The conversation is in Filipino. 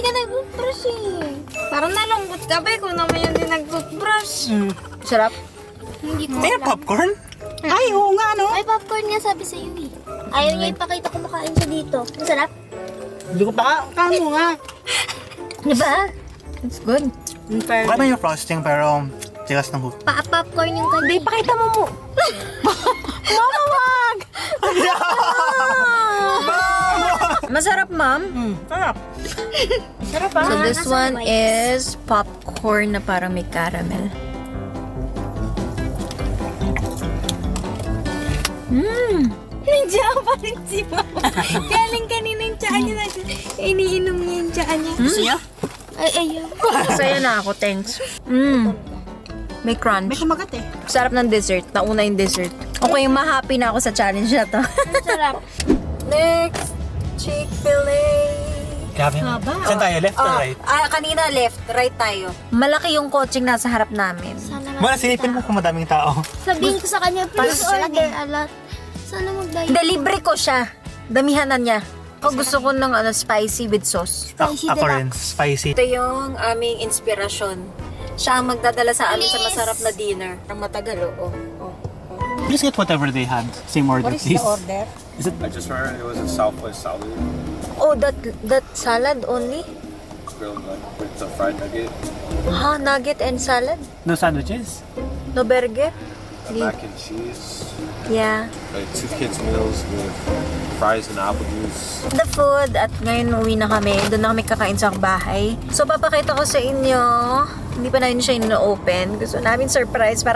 Hindi ka nag-toothbrush eh. Parang nalungkot ka ba kung naman yung din nag-toothbrush. Sarap. Hindi ko May alam. popcorn? Ay, oo nga, no? May popcorn nga sabi sa iyo eh. Ayaw niya ipakita kumakain siya dito. Ang sarap. Hindi ko pa kamo nga. Diba? It's good. Baka na yung frosting pero tigas ng hook. Pa-popcorn yung kanya. Hindi, pakita mo mo. Mama, wag! Masarap, ma'am. Sarap. Sarap So this one is popcorn na parang may caramel. Nandiyan pa rin si Mama. Galing kanina yung tsaa niya. Iniinom niya yung tsaa niya. Gusto niya? Ay, ayaw. Masaya na ako, thanks. May May crunch. kumagat eh. Sarap ng dessert. Nauna yung dessert. Okay, ma-happy na ako sa challenge na to. Ang sarap. Next, Chick-fil-A. Grabe. Saan tayo? Left or right? Kanina left, right tayo. Malaki yung kotseng nasa harap namin. Sana Muna silipin mo kung madaming tao. Sabihin ko sa kanya, please order a lot. Sana mag-diet. Hindi, libre ko siya. Damihan na niya. Ako gusto ko ng spicy with sauce. Spicy Ako rin. deluxe. Spicy. Ito yung aming inspirasyon. Siya ang magdadala sa amin sa Please. masarap na dinner. Ang matagal, oh. Please get whatever they had. Same order, please. order? I just remember it was a Southwest salad, Oh, that salad only? grilled nugget with the fried nugget, Nugget and salad? No sandwiches? No burger? a mac and cheese, Yeah. like 2 kids meals with fries and apple juice. The food at ngayon uwi na kami. Doon na kami kakain sa bahay. So papakita ko sa inyo. Hindi pa namin siya ino-open. Gusto namin surprise para